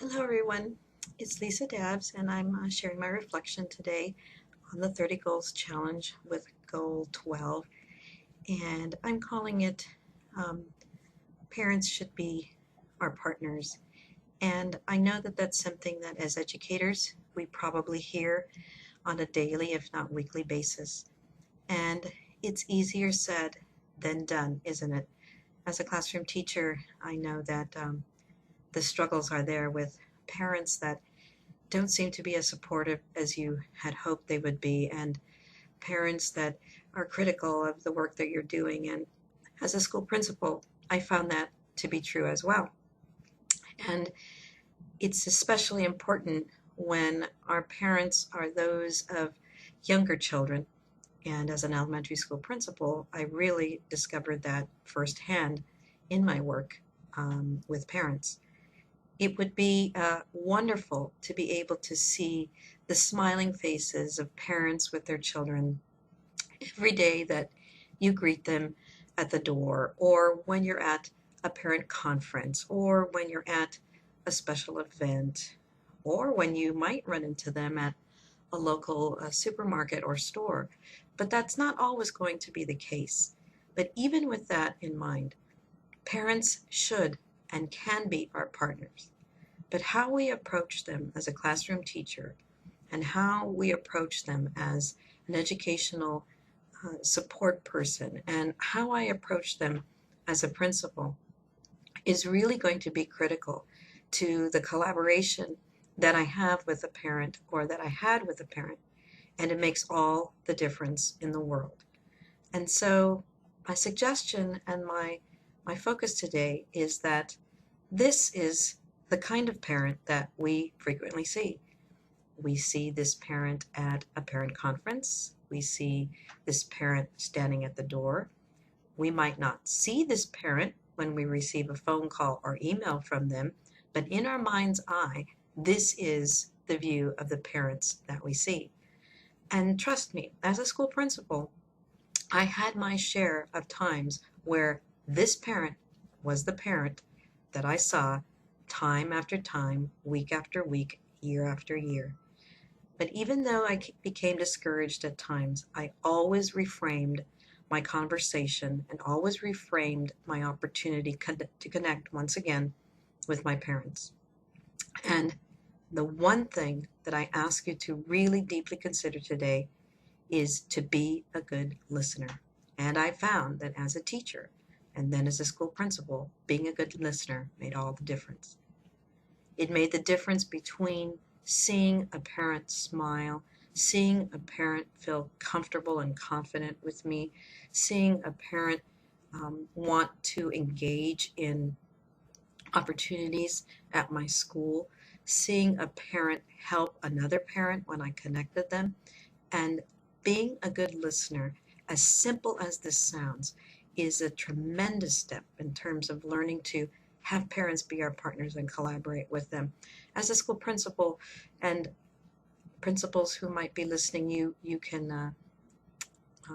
Hello, everyone. It's Lisa Dabbs, and I'm sharing my reflection today on the 30 Goals Challenge with Goal 12. And I'm calling it um, Parents Should Be Our Partners. And I know that that's something that as educators, we probably hear on a daily, if not weekly basis. And it's easier said than done, isn't it? As a classroom teacher, I know that the struggles are there with parents that don't seem to be as supportive as you had hoped they would be, and parents that are critical of the work that you're doing. And as a school principal, I found that to be true as well. And it's especially important when our parents are those of younger children. And as an elementary school principal, I really discovered that firsthand in my work with parents. It would be wonderful to be able to see the smiling faces of parents with their children every day that you greet them at the door, or when you're at a parent conference, or when you're at a special event, or when you might run into them at a local supermarket or store. But that's not always going to be the case. But even with that in mind, parents should and can be our partners. But how we approach them as a classroom teacher and how we approach them as an educational support person and how I approach them as a principal is really going to be critical to the collaboration that I have with a parent or that I had with a parent. And it makes all the difference in the world. And so my suggestion and my focus today is that this is the kind of parent that we frequently see. We see this parent at a parent conference. We see this parent standing at the door. We might not see this parent when we receive a phone call or email from them, but in our mind's eye, this is the view of the parents that we see. And trust me, as a school principal, I had my share of times where this parent was the parent that I saw time after time, week after week, year after year. But even though I became discouraged at times, I always reframed my conversation and always reframed my opportunity to connect once again with my parents. And the one thing that I ask you to really deeply consider today is to be a good listener. And I found that as a teacher and then as a school principal, being a good listener made all the difference. It made the difference between seeing a parent smile, seeing a parent feel comfortable and confident with me, seeing a parent want to engage in opportunities at my school, seeing a parent help another parent when I connected them, and being a good listener, as simple as this sounds, is a tremendous step in terms of learning to have parents be our partners and collaborate with them. As a school principal and principals who might be listening, you can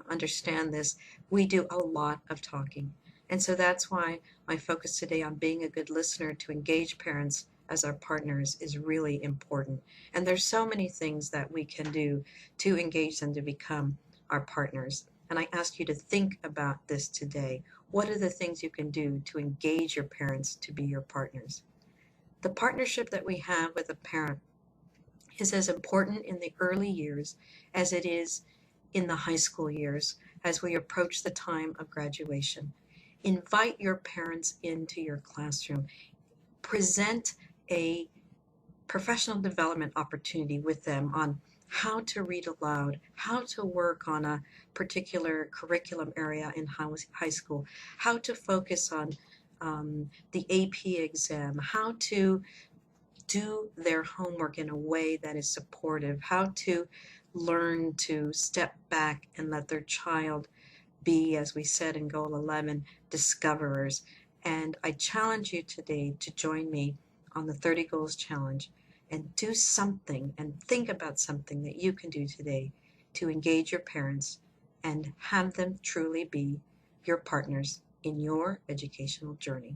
understand this. We do a lot of talking. And so that's why my focus today on being a good listener to engage parents as our partners is really important. And there's so many things that we can do to engage them to become our partners. And I ask you to think about this today. What are the things you can do to engage your parents to be your partners? The partnership that we have with a parent is as important in the early years as it is in the high school years as we approach the time of graduation. Invite your parents into your classroom. Present a professional development opportunity with them on how to read aloud, how to work on a particular curriculum area in high school, how to focus on the AP exam, how to do their homework in a way that is supportive, how to learn to step back and let their child be, as we said in Goal 11, discoverers. And I challenge you today to join me on the 30 Goals Challenge and do something and think about something that you can do today to engage your parents and have them truly be your partners in your educational journey.